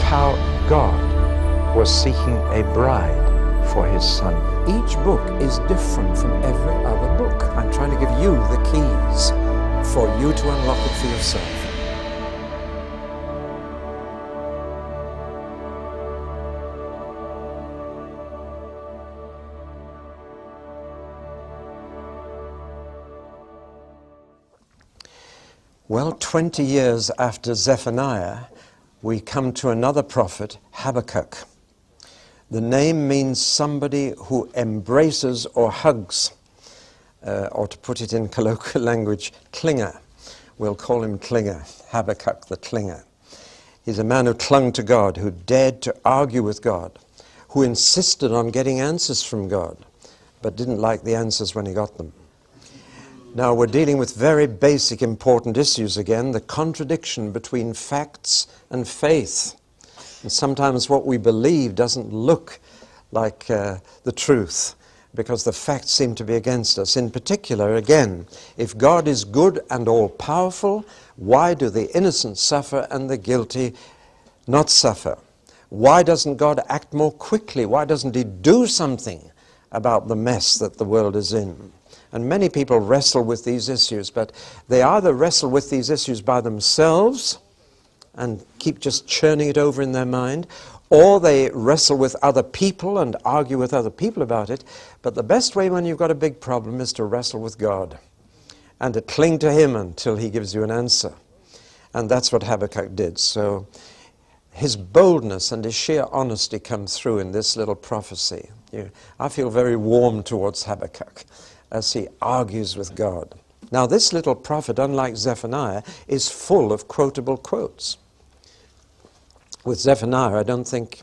how God was seeking a bride for his son. Each book is different from every other book. I'm trying to give you the keys for you to unlock it for yourself. Well, 20 years after Zephaniah, we come to another prophet, Habakkuk. The name means somebody who embraces or hugs, or to put it in colloquial language, clinger. We'll call him Clinger, Habakkuk the Clinger. He's a man who clung to God, who dared to argue with God, who insisted on getting answers from God, but didn't like the answers when he got them. Now we're dealing with very basic, important issues again, the contradiction between facts and faith. And sometimes what we believe doesn't look like the truth, because the facts seem to be against us. In particular, again, if God is good and all-powerful, why do the innocent suffer and the guilty not suffer? Why doesn't God act more quickly? Why doesn't he do something about the mess that the world is in? And many people wrestle with these issues, but they either wrestle with these issues by themselves and keep just churning it over in their mind, or they wrestle with other people and argue with other people about it. But the best way when you've got a big problem is to wrestle with God and to cling to him until he gives you an answer. And that's what Habakkuk did. So his boldness and his sheer honesty come through in this little prophecy. I feel very warm towards Habakkuk as he argues with God. Now this little prophet, unlike Zephaniah, is full of quotable quotes. With Zephaniah, I don't think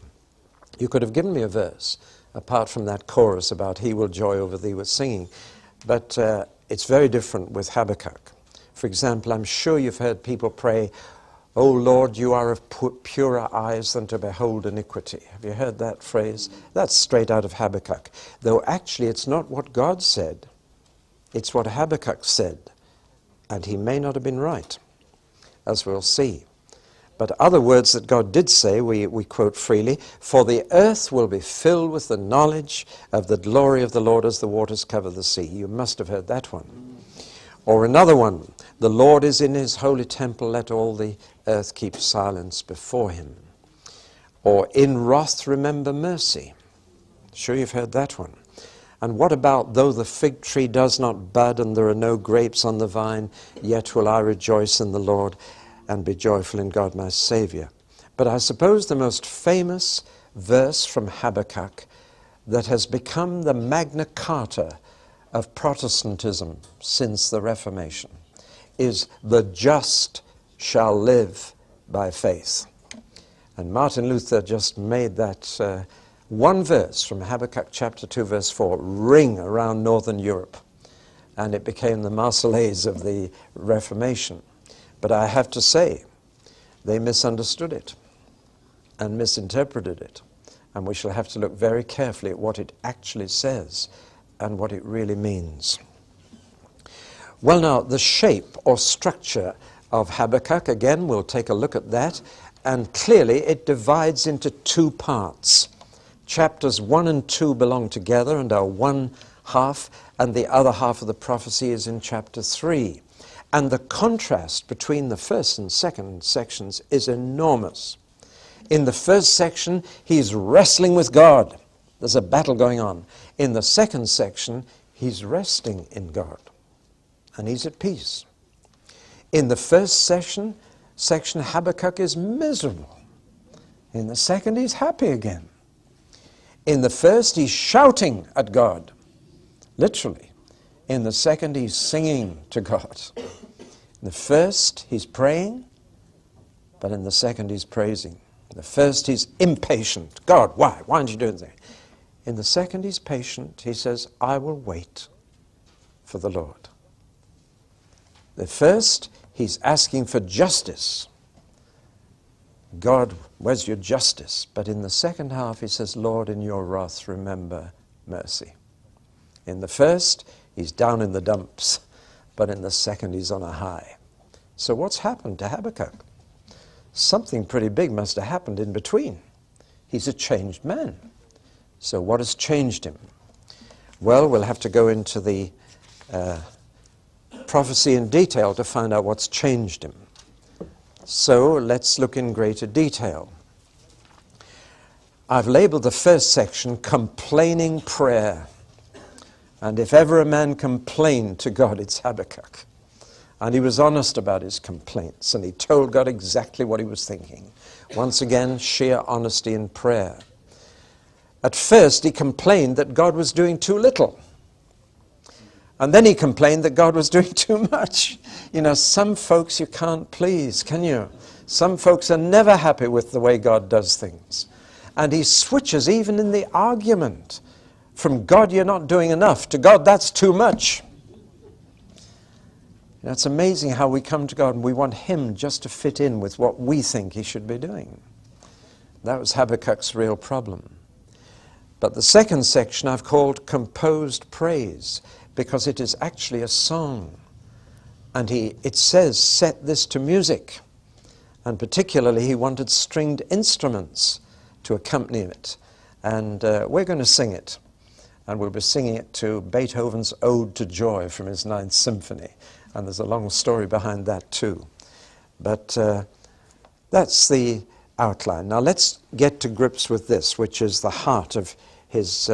you could have given me a verse apart from that chorus about he will joy over thee with singing. But it's very different with Habakkuk. For example, I'm sure you've heard people pray, "O Lord, you are of purer eyes than to behold iniquity." Have you heard that phrase? That's straight out of Habakkuk. Though actually it's not what God said. It's what Habakkuk said. And he may not have been right, as we'll see. But other words that God did say, we quote freely, "For the earth will be filled with the knowledge of the glory of the Lord as the waters cover the sea." You must have heard that one. Or another one, "The Lord is in his holy temple, let all the earth keep silence before him." Or, "In wrath remember mercy." Sure you've heard that one. And what about, "Though the fig tree does not bud and there are no grapes on the vine, yet will I rejoice in the Lord and be joyful in God my Savior." But I suppose the most famous verse from Habakkuk that has become the Magna Carta of Protestantism since the Reformation is, "The just shall live by faith." And Martin Luther just made that one verse from Habakkuk chapter 2 verse 4 ring around Northern Europe, and it became the Marseillaise of the Reformation. But I have to say, they misunderstood it and misinterpreted it, and we shall have to look very carefully at what it actually says and what it really means. Well, now, the shape or structure of Habakkuk, again, we'll take a look at that, and clearly it divides into two parts. Chapters 1 and 2 belong together and are one half, and the other half of the prophecy is in chapter 3. And the contrast between the first and second sections is enormous. In the first section, he's wrestling with God. There's a battle going on. In the second section, he's resting in God, and he's at peace. In the first section, Habakkuk is miserable. In the second, he's happy again. In the first, he's shouting at God, literally. In the second, he's singing to God. In the first, he's praying, but in the second, he's praising. In the first, he's impatient. God, why? Why aren't you doing anything? In the second, he's patient. He says, "I will wait for the Lord." The first, he's asking for justice. God, where's your justice? But in the second half, he says, "Lord, in your wrath, remember mercy." In the first, he's down in the dumps, but in the second, he's on a high. So what's happened to Habakkuk? something pretty big must have happened in between. He's a changed man. So what has changed him? Well, we'll have to go into the prophecy in detail to find out what's changed him. So let's look in greater detail. I've labeled the first section, Complaining Prayer. And if ever a man complained to God, it's Habakkuk. And he was honest about his complaints, and he told God exactly what he was thinking. Once again, sheer honesty in prayer. At first, he complained that God was doing too little. And then he complained that God was doing too much. You know, some folks you can't please, can you? Some folks are never happy with the way God does things. And he switches even in the argument from God, you're not doing enough, to God, that's too much. You know, it's amazing how we come to God and we want him just to fit in with what we think he should be doing. That was Habakkuk's real problem. But the second section I've called Composed Praise, because it is actually a song. And it says, set this to music. And particularly he wanted stringed instruments to accompany it. And we're going to sing it. And we'll be singing it to Beethoven's Ode to Joy from his Ninth Symphony. And there's a long story behind that too. But that's the outline. Now let's get to grips with this, which is the heart of his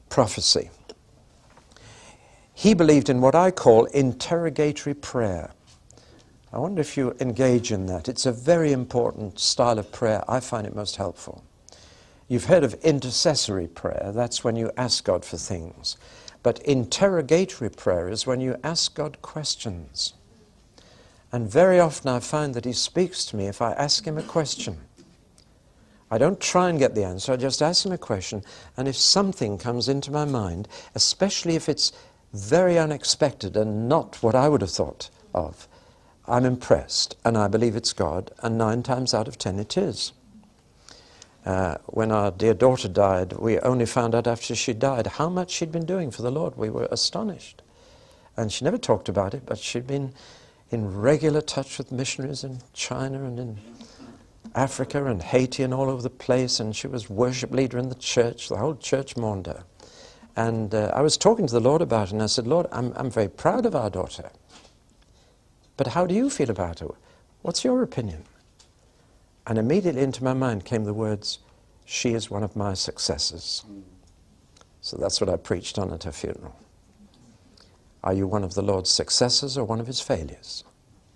prophecy. He believed in what I call interrogatory prayer. I wonder if you engage in that. It's a very important style of prayer. I find it most helpful. You've heard of intercessory prayer. That's when you ask God for things. But interrogatory prayer is when you ask God questions. And very often I find that he speaks to me if I ask him a question. I don't try and get the answer, I just ask him a question. And if something comes into my mind, especially if it's very unexpected and not what I would have thought of, I'm impressed and I believe it's God, and 9 times out of 10 it is. When our dear daughter died, we only found out after she died how much she'd been doing for the Lord. We were astonished. And she never talked about it, but she'd been in regular touch with missionaries in China and in Africa and Haiti and all over the place, and she was worship leader in the church. The whole church mourned her. And I was talking to the Lord about it, and I said, Lord, I'm very proud of our daughter. But how do you feel about her? What's your opinion? And immediately into my mind came the words, she is one of my successors. So that's what I preached on at her funeral. Are you one of the Lord's successors or one of his failures?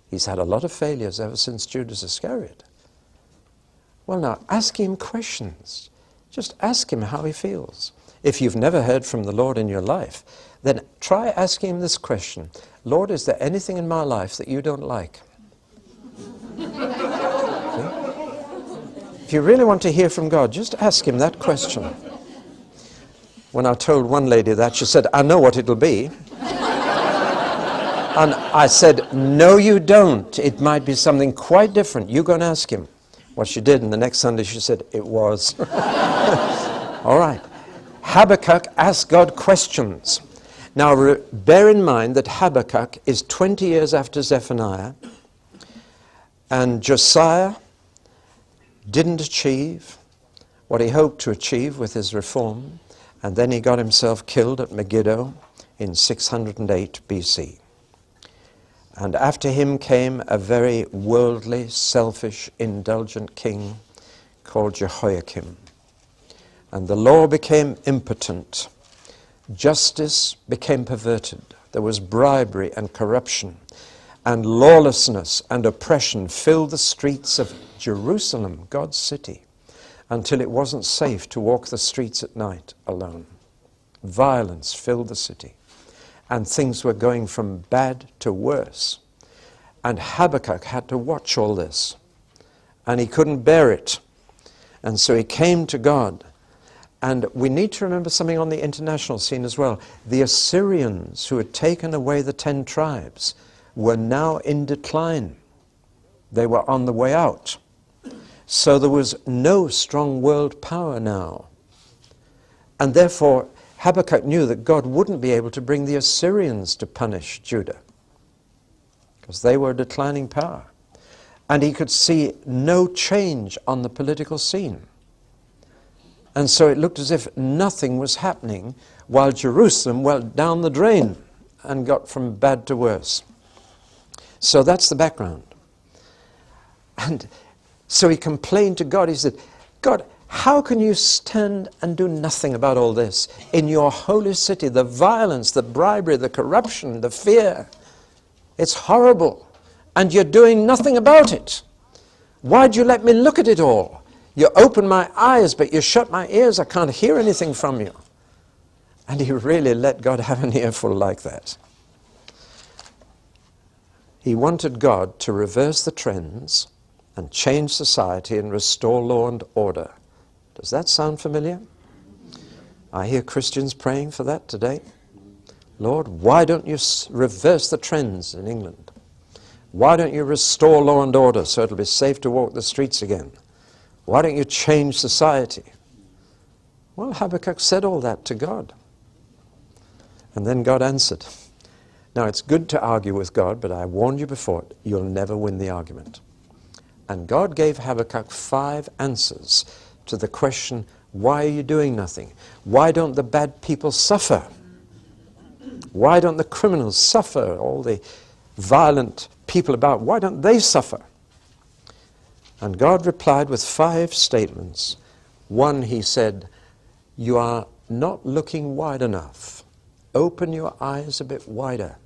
He's had a lot of failures ever since Judas Iscariot. Well, now, ask him questions. Just ask him how he feels. If you've never heard from the Lord in your life, then try asking him this question. Lord, is there anything in my life that you don't like? If you really want to hear from God, just ask him that question. When I told one lady that, she said, I know what it'll be. And I said, no, you don't. It might be something quite different. You go and ask him. What she did, and the next Sunday she said, it was. All right. Habakkuk asked God questions. Now, bear in mind that Habakkuk is 20 years after Zephaniah, and Josiah didn't achieve what he hoped to achieve with his reform, and then he got himself killed at Megiddo in 608 BC. And after him came a very worldly, selfish, indulgent king called Jehoiakim. And the law became impotent. Justice became perverted. There was bribery and corruption. And lawlessness and oppression filled the streets of Jerusalem, God's city, until it wasn't safe to walk the streets at night alone. Violence filled the city. And things were going from bad to worse. And Habakkuk had to watch all this. And he couldn't bear it. And so he came to God. And we need to remember something on the international scene as well. The Assyrians, who had taken away the 10 tribes, were now in decline. They were on the way out. So there was no strong world power now. And therefore, Habakkuk knew that God wouldn't be able to bring the Assyrians to punish Judah, because they were a declining power. and he could see no change on the political scene. And so it looked as if nothing was happening while Jerusalem went down the drain and got from bad to worse. So that's the background. And so he complained to God. He said, God, how can you stand and do nothing about all this? In your holy city, the violence, the bribery, the corruption, the fear, it's horrible. And you're doing nothing about it. Why'd you let me look at it all? You open my eyes, but you shut my ears. I can't hear anything from you. And he really let God have an earful like that. He wanted God to reverse the trends and change society and restore law and order. Does that sound familiar? I hear Christians praying for that today. Lord, why don't you reverse the trends in England? Why don't you restore law and order so it'll be safe to walk the streets again? Why don't you change society? Well, Habakkuk said all that to God. And then God answered. Now, it's good to argue with God, but I warned you before, you'll never win the argument. And God gave Habakkuk 5 answers to the question, why are you doing nothing? Why don't the bad people suffer? Why don't the criminals suffer? All the violent people about, why don't they suffer? And God replied with 5 statements. One, he said, you are not looking wide enough. Open your eyes a bit wider.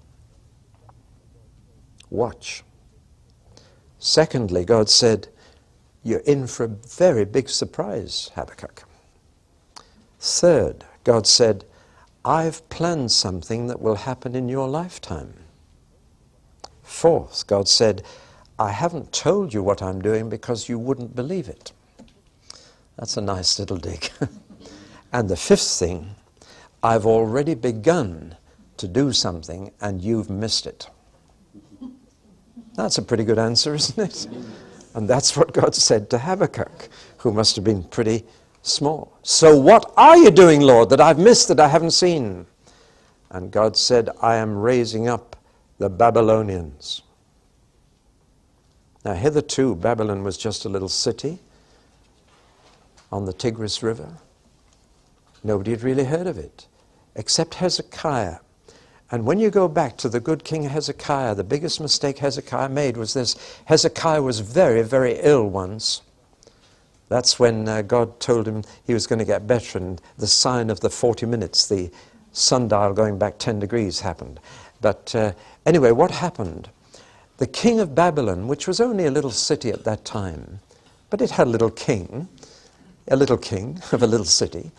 Watch. Secondly, God said, you're in for a very big surprise, Habakkuk. Third, God said, I've planned something that will happen in your lifetime. Fourth, God said, I haven't told you what I'm doing because you wouldn't believe it. That's a nice little dig. And the fifth thing, I've already begun to do something and you've missed it. That's a pretty good answer, isn't it? And that's what God said to Habakkuk, who must have been pretty small. So what are you doing, Lord, that I've missed, that I haven't seen? And God said, I am raising up the Babylonians. Now, hitherto, Babylon was just a little city on the Tigris River. Nobody had really heard of it, except Hezekiah. And when you go back to the good King Hezekiah, the biggest mistake Hezekiah made was this. Hezekiah was very, very ill once. That's when God told him he was going to get better, and the sign of the 40 minutes, the sundial going back 10 degrees happened. But anyway, what happened? The king of Babylon, which was only a little city at that time, but it had a little king of a little city,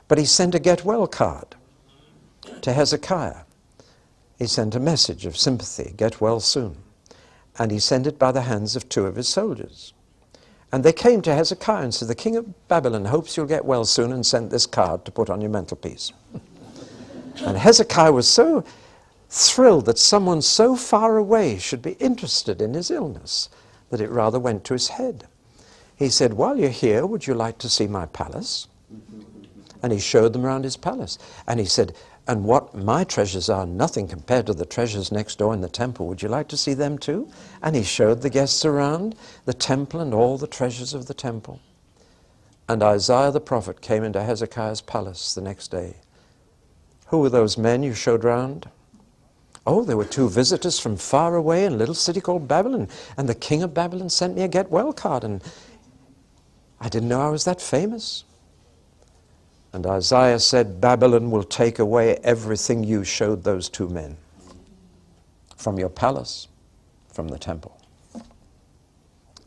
but he sent a get well card to Hezekiah. He sent a message of sympathy, get well soon. And he sent it by the hands of 2 of his soldiers. And they came to Hezekiah and said, the king of Babylon hopes you'll get well soon and sent this card to put on your mantelpiece. And Hezekiah was so thrilled that someone so far away should be interested in his illness that it rather went to his head. He said, while you're here, would you like to see my palace? And he showed them around his palace. And he said, and what my treasures are, nothing compared to the treasures next door in the temple. Would you like to see them too? And he showed the guests around the temple and all the treasures of the temple. And Isaiah the prophet came into Hezekiah's palace the next day. Who were those men you showed round? Oh, there were 2 visitors from far away in a little city called Babylon. And the king of Babylon sent me a get well card. And I didn't know I was that famous. And Isaiah said, Babylon will take away everything you showed those 2 men. From your palace, from the temple.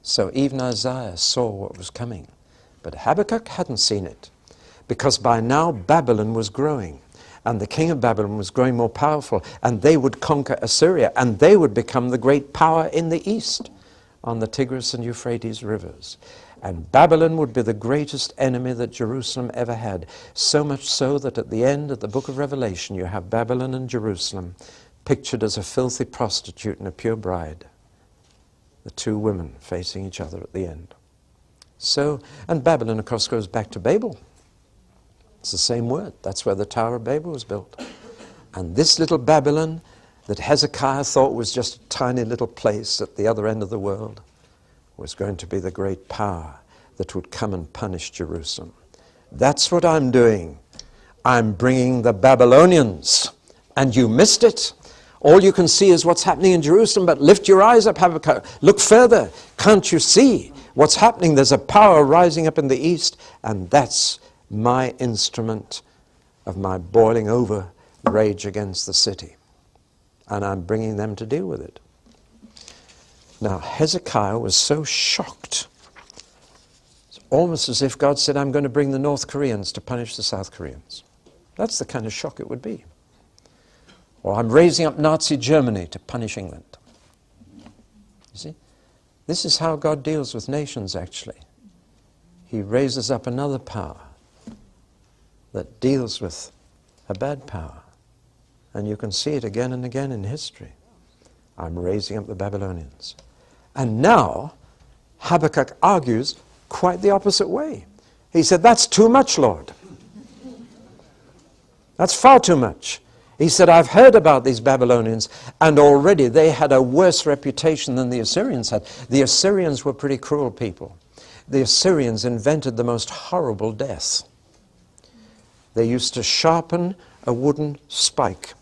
So even Isaiah saw what was coming. But Habakkuk hadn't seen it. Because by now Babylon was growing. And the king of Babylon was growing more powerful. And they would conquer Assyria. And they would become the great power in the east on the Tigris and Euphrates rivers. And Babylon would be the greatest enemy that Jerusalem ever had. So much so that at the end of the book of Revelation, you have Babylon and Jerusalem pictured as a filthy prostitute and a pure bride. The 2 women facing each other at the end. So, and Babylon, of course, goes back to Babel. It's the same word. That's where the Tower of Babel was built. And this little Babylon that Hezekiah thought was just a tiny little place at the other end of the world was going to be the great power that would come and punish Jerusalem. That's what I'm doing. I'm bringing the Babylonians, and you missed it. All you can see is what's happening in Jerusalem, but lift your eyes up, Habakkuk. Look further. Can't you see what's happening? There's a power rising up in the east, and that's my instrument of my boiling over rage against the city. And I'm bringing them to deal with it. Now, Hezekiah was so shocked. It's almost as if God said, I'm going to bring the North Koreans to punish the South Koreans. That's the kind of shock it would be. Or I'm raising up Nazi Germany to punish England. You see? This is how God deals with nations, actually. He raises up another power that deals with a bad power. And you can see it again and again in history. I'm raising up the Babylonians. And now, Habakkuk argues quite the opposite way. He said, that's too much, Lord. That's far too much. He said, I've heard about these Babylonians, and already they had a worse reputation than the Assyrians had. The Assyrians were pretty cruel people. The Assyrians invented the most horrible death. They used to sharpen a wooden spike,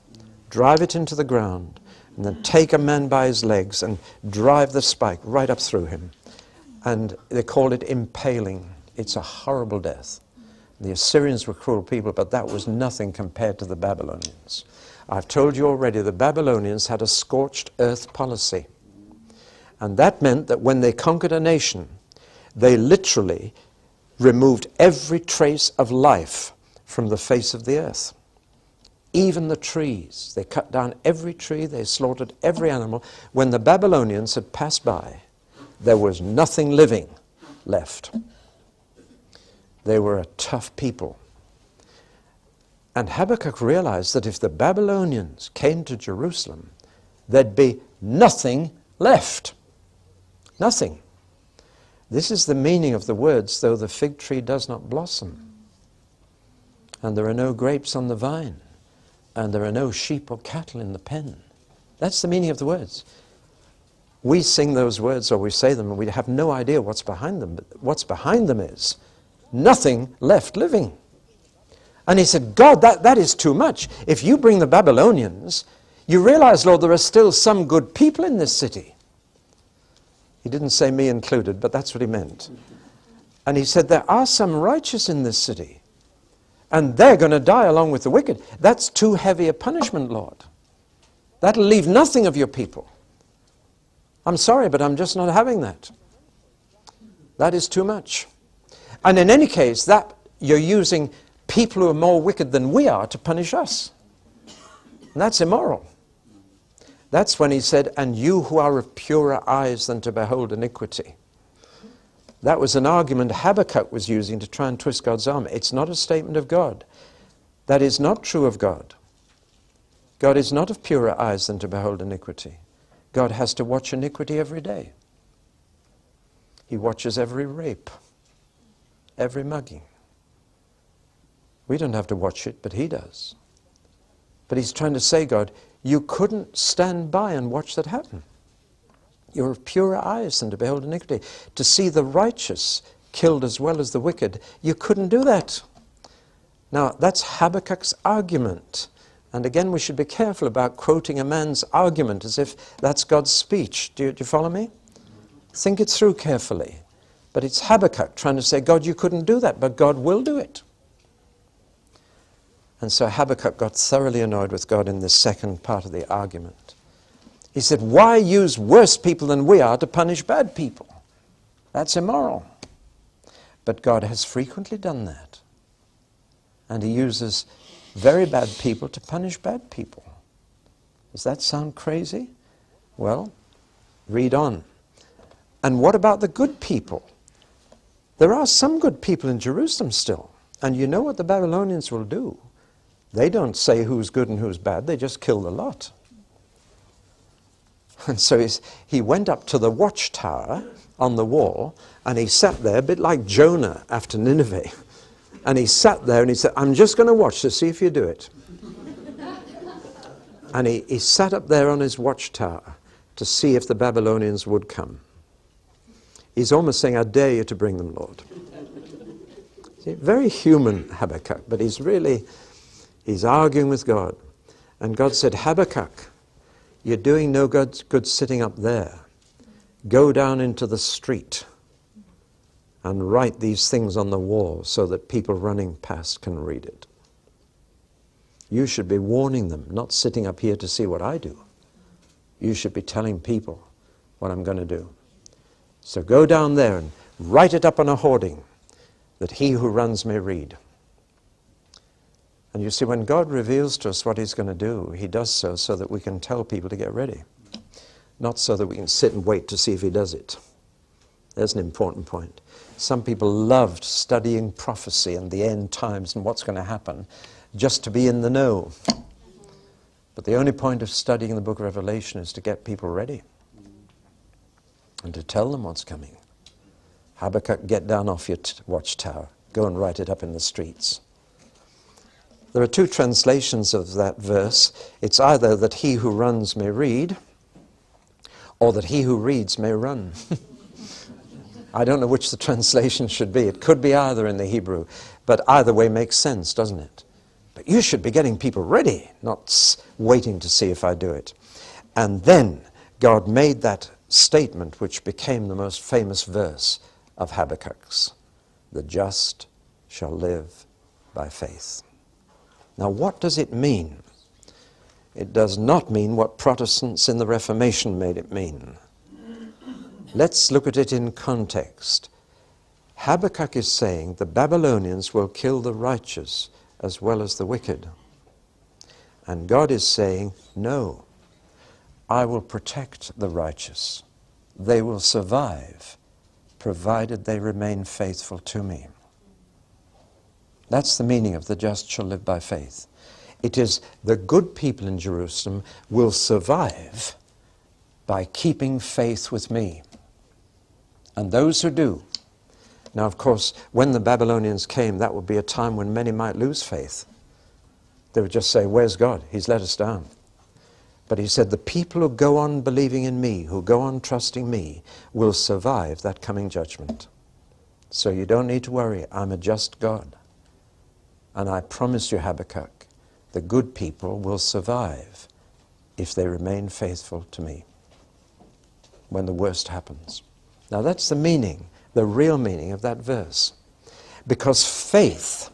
drive it into the ground, and then take a man by his legs and drive the spike right up through him. And they called it impaling. It's a horrible death. The Assyrians were cruel people, but that was nothing compared to the Babylonians. I've told you already, the Babylonians had a scorched earth policy. And that meant that when they conquered a nation, they literally removed every trace of life from the face of the earth. Even the trees. They cut down every tree, they slaughtered every animal. When the Babylonians had passed by, there was nothing living left. They were a tough people. And Habakkuk realized that if the Babylonians came to Jerusalem, there'd be nothing left. Nothing. This is the meaning of the words, though the fig tree does not blossom, and there are no grapes on the vine, and there are no sheep or cattle in the pen. That's the meaning of the words. We sing those words, or we say them, and we have no idea what's behind them. But what's behind them is nothing left living. And he said, God, that is too much. If you bring the Babylonians, you realize, Lord, there are still some good people in this city. He didn't say me included, but that's what he meant. And he said, there are some righteous in this city, and they're going to die along with the wicked. That's too heavy a punishment, Lord. That'll leave nothing of your people. I'm sorry, but I'm just not having that. That is too much. And in any case, that you're using people who are more wicked than we are to punish us. And that's immoral. That's when he said, and you who are of purer eyes than to behold iniquity. That was an argument Habakkuk was using to try and twist God's arm. It's not a statement of God. That is not true of God. God is not of purer eyes than to behold iniquity. God has to watch iniquity every day. He watches every rape, every mugging. We don't have to watch it, but he does. But he's trying to say, God, you couldn't stand by and watch that happen. You're of purer eyes than to behold iniquity. To see the righteous killed as well as the wicked, you couldn't do that. Now, that's Habakkuk's argument. And again, we should be careful about quoting a man's argument as if that's God's speech. Do you follow me? Think it through carefully. But it's Habakkuk trying to say, God, you couldn't do that, but God will do it. And so Habakkuk got thoroughly annoyed with God in this second part of the argument. He said, why use worse people than we are to punish bad people? That's immoral. But God has frequently done that. And he uses very bad people to punish bad people. Does that sound crazy? Well, read on. And what about the good people? There are some good people in Jerusalem still. And you know what the Babylonians will do? They don't say who's good and who's bad. They just kill the lot. And so he went up to the watchtower on the wall, and he sat there, a bit like Jonah after Nineveh. And he sat there and he said, I'm just going to watch to see if you do it. And he sat up there on his watchtower to see if the Babylonians would come. He's almost saying, I dare you to bring them, Lord. See, very human Habakkuk, but he's arguing with God. And God said, Habakkuk, you're doing no good sitting up there. Go down into the street and write these things on the wall so that people running past can read it. You should be warning them, not sitting up here to see what I do. You should be telling people what I'm going to do. So go down there and write it up on a hoarding that he who runs may read. And you see, when God reveals to us what he's going to do, he does so that we can tell people to get ready, not so that we can sit and wait to see if he does it. There's an important point. Some people loved studying prophecy and the end times and what's going to happen just to be in the know. But the only point of studying the book of Revelation is to get people ready and to tell them what's coming. Habakkuk, get down off your watchtower. Go and write it up in the streets. There are two translations of that verse. It's either that he who runs may read, or that he who reads may run. I don't know which the translation should be. It could be either in the Hebrew, but either way makes sense, doesn't it? But you should be getting people ready, not waiting to see if I do it. And then God made that statement which became the most famous verse of Habakkuk's. The just shall live by faith. Now, what does it mean? It does not mean what Protestants in the Reformation made it mean. Let's look at it in context. Habakkuk is saying the Babylonians will kill the righteous as well as the wicked. And God is saying, no, I will protect the righteous. They will survive, provided they remain faithful to me. That's the meaning of the just shall live by faith. It is the good people in Jerusalem will survive by keeping faith with me. And those who do. Now, of course, when the Babylonians came, that would be a time when many might lose faith. They would just say, where's God? He's let us down. But he said, the people who go on believing in me, who go on trusting me, will survive that coming judgment. So you don't need to worry. I'm a just God. And I promise you, Habakkuk, the good people will survive if they remain faithful to me when the worst happens. Now that's the meaning, the real meaning of that verse. Because faith,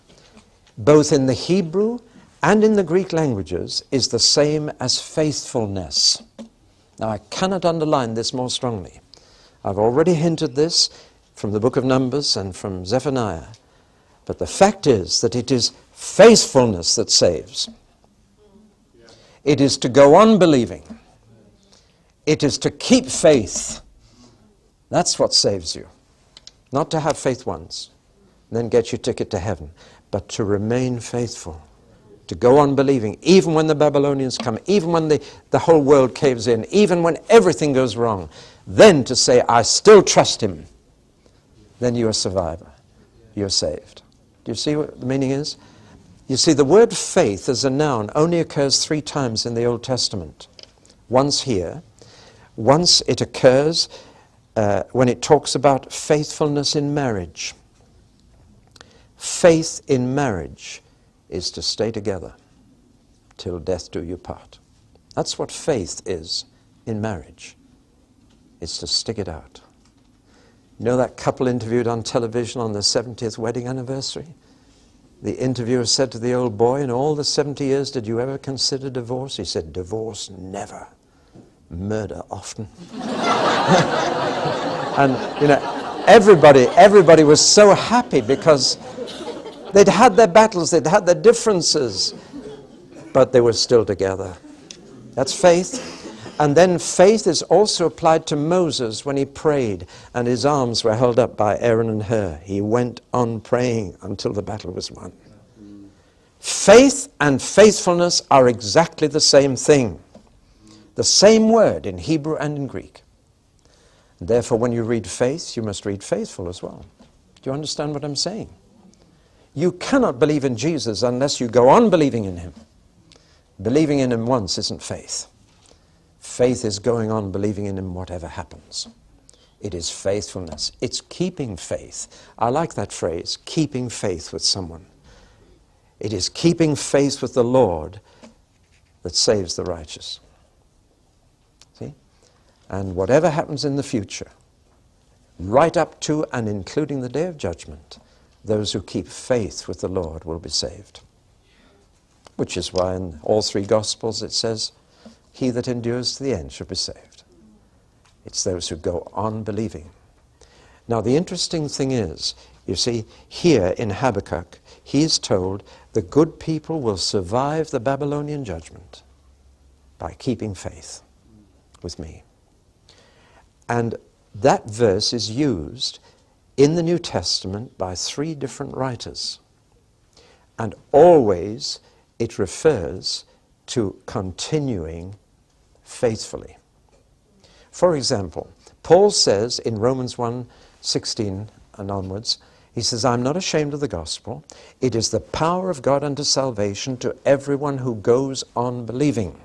both in the Hebrew and in the Greek languages, is the same as faithfulness. Now I cannot underline this more strongly. I've already hinted this from the book of Numbers and from Zephaniah. But the fact is that it is faithfulness that saves. It is to go on believing. It is to keep faith. That's what saves you. Not to have faith once, then get your ticket to heaven, but to remain faithful. To go on believing, even when the Babylonians come, even when the whole world caves in, even when everything goes wrong, then to say, I still trust him. Then you're a survivor. You're saved. Do you see what the meaning is? You see, the word faith as a noun only occurs 3 times in the Old Testament. Once here, once it occurs when it talks about faithfulness in marriage. Faith in marriage is to stay together till death do you part. That's what faith is in marriage. It's to stick it out. You know that couple interviewed on television on their 70th wedding anniversary? The interviewer said to the old boy, in all the 70 years, did you ever consider divorce? He said, divorce, never. Murder, often. And, you know, everybody was so happy because they'd had their battles, they'd had their differences, but they were still together. That's faith. And then faith is also applied to Moses when he prayed and his arms were held up by Aaron and Hur. He went on praying until the battle was won. Faith and faithfulness are exactly the same thing. The same word in Hebrew and in Greek. Therefore, when you read faith, you must read faithful as well. Do you understand what I'm saying? You cannot believe in Jesus unless you go on believing in him. Believing in him once isn't faith. Faith is going on believing in him whatever happens. It is faithfulness. It's keeping faith. I like that phrase, keeping faith with someone. It is keeping faith with the Lord that saves the righteous. See? And whatever happens in the future, right up to and including the day of judgment, those who keep faith with the Lord will be saved. Which is why in all three Gospels it says, he that endures to the end shall be saved. It's those who go on believing. Now the interesting thing is, you see, here in Habakkuk, he is told the good people will survive the Babylonian judgment by keeping faith with me. And that verse is used in the New Testament by three different writers. And always it refers to continuing faithfully. For example, Paul says in Romans 1:16 and onwards, he says, I'm not ashamed of the gospel. It is the power of God unto salvation to everyone who goes on believing.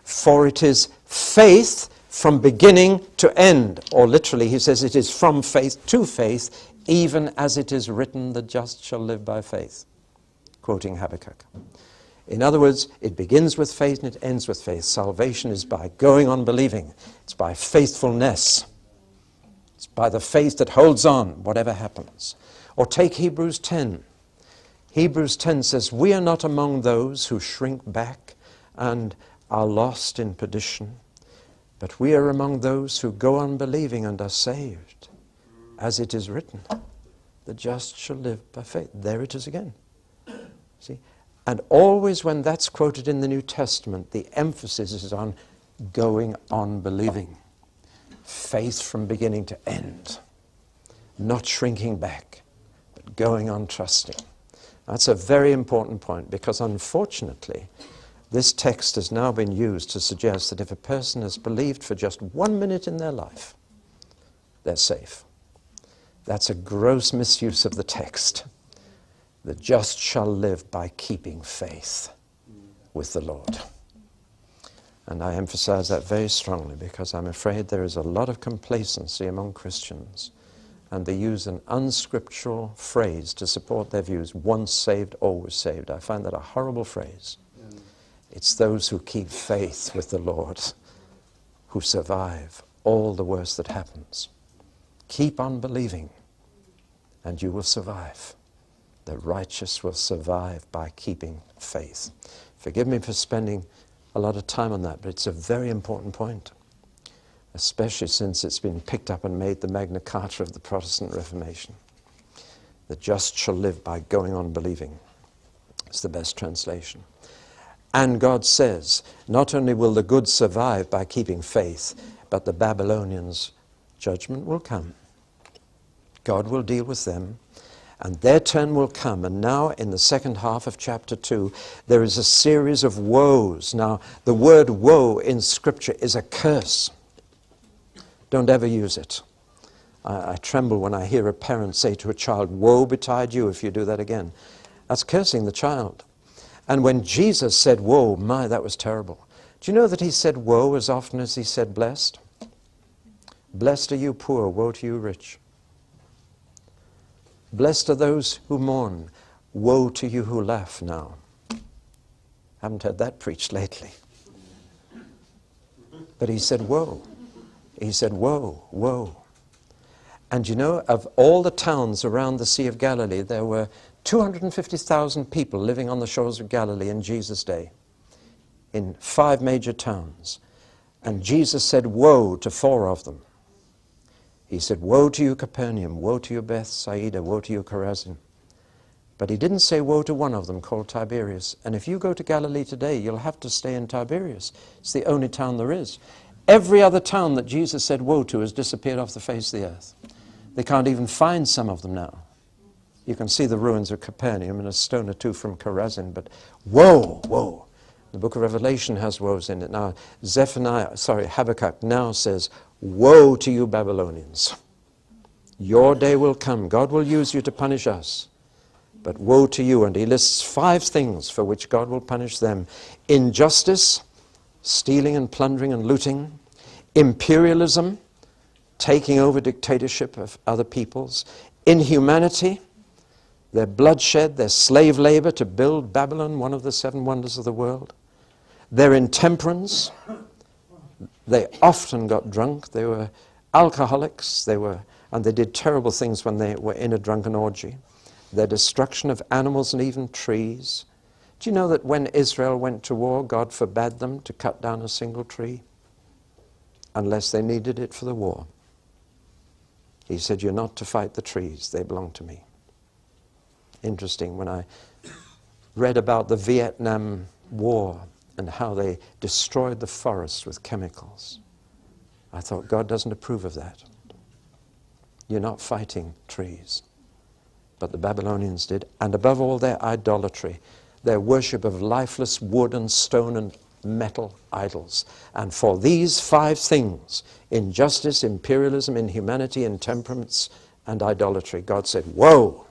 For it is faith from beginning to end. Or literally, he says, it is from faith to faith, even as it is written, the just shall live by faith. Quoting Habakkuk. In other words, it begins with faith and it ends with faith. Salvation is by going on believing. It's by faithfulness. It's by the faith that holds on, whatever happens. Or take Hebrews 10. Hebrews 10 says, we are not among those who shrink back and are lost in perdition, but we are among those who go on believing and are saved. As it is written, the just shall live by faith. There it is again. See? And always when that's quoted in the New Testament, the emphasis is on going on believing. Faith from beginning to end. Not shrinking back, but going on trusting. That's a very important point, because unfortunately, this text has now been used to suggest that if a person has believed for just 1 minute in their life, they're safe. That's a gross misuse of the text. The just shall live by keeping faith with the Lord. And I emphasize that very strongly because I'm afraid there is a lot of complacency among Christians, and they use an unscriptural phrase to support their views, once saved, always saved. I find that a horrible phrase. It's those who keep faith with the Lord who survive all the worst that happens. Keep on believing, and you will survive. The righteous will survive by keeping faith. Forgive me for spending a lot of time on that, but it's a very important point, especially since it's been picked up and made the Magna Carta of the Protestant Reformation. The just shall live by going on believing. It's the best translation. And God says, not only will the good survive by keeping faith, but the Babylonians' judgment will come. God will deal with them, and their turn will come. And now in the second half of chapter 2, there is a series of woes. Now, the word woe in Scripture is a curse. Don't ever use it. I tremble when I hear a parent say to a child, woe betide you if you do that again. That's cursing the child. And when Jesus said woe, my, that was terrible. Do you know that he said woe as often as he said blessed? Blessed are you poor, woe to you rich. Blessed are those who mourn, woe to you who laugh now. Haven't heard that preached lately. But he said woe. He said woe, woe. And you know, of all the towns around the Sea of Galilee, there were 250,000 people living on the shores of Galilee in Jesus' day, in 5 major towns. And Jesus said woe to 4 of them. He said, woe to you, Capernaum, woe to you, Bethsaida, woe to you, Chorazin. But he didn't say woe to one of them, called Tiberias. And if you go to Galilee today, you'll have to stay in Tiberias. It's the only town there is. Every other town that Jesus said woe to has disappeared off the face of the earth. They can't even find some of them now. You can see the ruins of Capernaum and a stone or 2 from Chorazin, but woe, woe. The book of Revelation has woes in it. Now, Habakkuk now says, woe to you, Babylonians. Your day will come. God will use you to punish us. But woe to you. And he lists 5 things for which God will punish them. Injustice, stealing and plundering and looting. Imperialism, taking over dictatorship of other peoples, inhumanity, their bloodshed, their slave labor to build Babylon, one of the 7 wonders of the world, their intemperance. They often got drunk. They were alcoholics. And they did terrible things when they were in a drunken orgy. Their destruction of animals and even trees. Do you know that when Israel went to war, God forbade them to cut down a single tree unless they needed it for the war? He said, you're not to fight the trees. They belong to me. Interesting, when I read about the Vietnam War and how they destroyed the forests with chemicals, I thought, God doesn't approve of that. You're not fighting trees. But the Babylonians did. And above all, their idolatry, their worship of lifeless wood and stone and metal idols. And for these 5 things, injustice, imperialism, inhumanity, intemperance, and idolatry, God said, woe!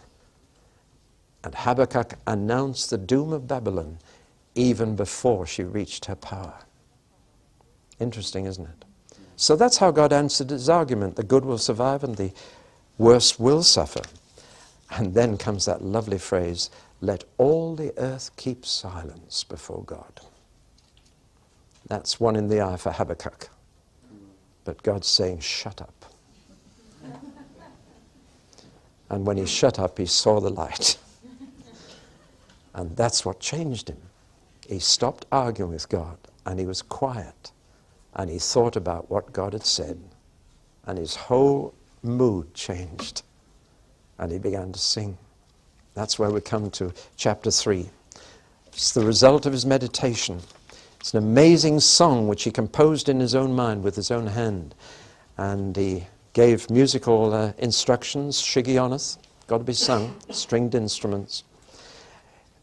And Habakkuk announced the doom of Babylon even before she reached her power. Interesting, isn't it? So that's how God answered his argument. The good will survive and the worst will suffer. And then comes that lovely phrase, let all the earth keep silence before God. That's one in the eye for Habakkuk. But God's saying, shut up. And when he shut up, he saw the light. And that's what changed him. He stopped arguing with God, and he was quiet, and he thought about what God had said, and his whole mood changed, and he began to sing. That's where we come to chapter 3. It's the result of his meditation. It's an amazing song which he composed in his own mind with his own hand, and he gave musical instructions, Shigionoth, got to be sung, stringed instruments.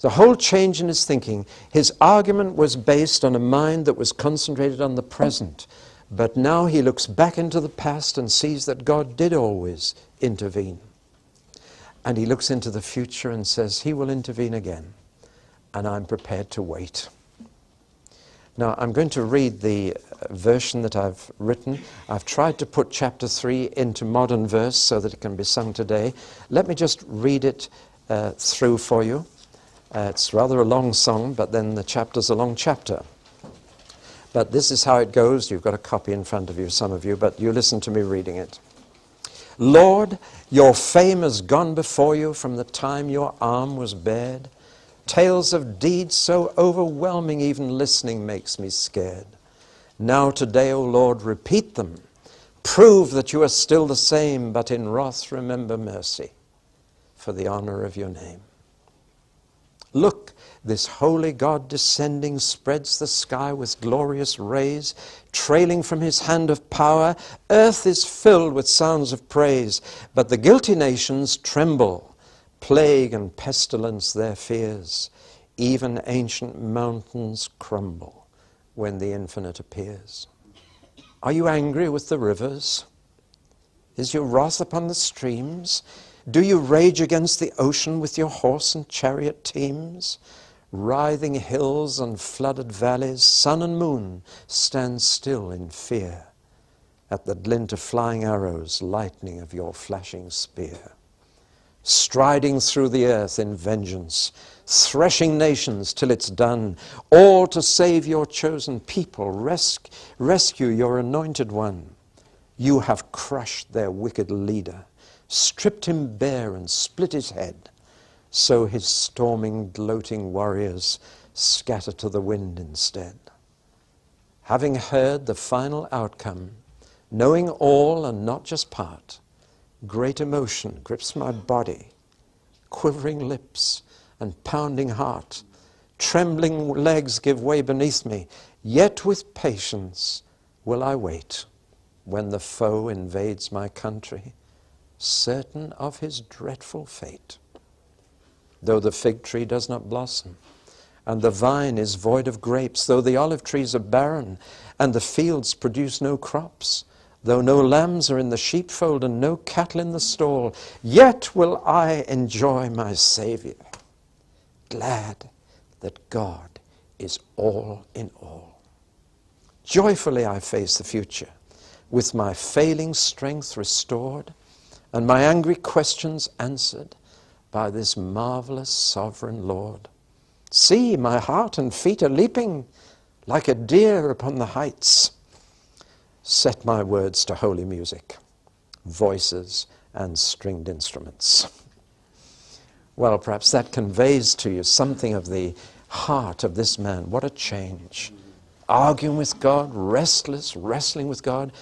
The whole change in his thinking. His argument was based on a mind that was concentrated on the present. But now he looks back into the past and sees that God did always intervene. And he looks into the future and says, he will intervene again. And I'm prepared to wait. Now, I'm going to read the version that I've written. I've tried to put chapter 3 into modern verse so that it can be sung today. Let me just read it through for you. It's rather a long song, but then the chapter's a long chapter. But this is how it goes. You've got a copy in front of you, some of you, but you listen to me reading it. Lord, your fame has gone before you from the time your arm was bared. Tales of deeds so overwhelming, even listening makes me scared. Now today, O Lord, repeat them. Prove that you are still the same, but in wrath remember mercy for the honor of your name. Look, this holy God descending spreads the sky with glorious rays, trailing from his hand of power. Earth is filled with sounds of praise, but the guilty nations tremble. Plague and pestilence their fears. Even ancient mountains crumble when the infinite appears. Are you angry with the rivers? Is your wrath upon the streams? Do you rage against the ocean with your horse and chariot teams? Writhing hills and flooded valleys, sun and moon stand still in fear at the glint of flying arrows, lightning of your flashing spear. Striding through the earth in vengeance, threshing nations till it's done, all to save your chosen people, rescue your anointed one. You have crushed their wicked leader, stripped him bare and split his head, so his storming, gloating warriors scatter to the wind instead. Having heard the final outcome, knowing all and not just part, great emotion grips my body, quivering lips and pounding heart, trembling legs give way beneath me, yet with patience will I wait when the foe invades my country, certain of his dreadful fate. Though the fig tree does not blossom, and the vine is void of grapes, though the olive trees are barren, and the fields produce no crops, though no lambs are in the sheepfold and no cattle in the stall, yet will I enjoy my Savior, glad that God is all in all. Joyfully I face the future, with my failing strength restored, and my angry questions answered by this marvelous sovereign Lord. See, my heart and feet are leaping like a deer upon the heights. Set my words to holy music, voices and stringed instruments. Well, perhaps that conveys to you something of the heart of this man. What a change. Arguing with God, restless, wrestling with God,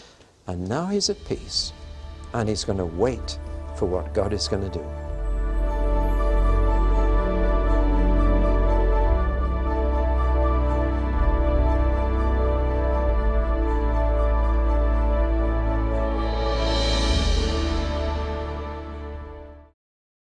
and now he's at peace, and he's going to wait for what God is going to do.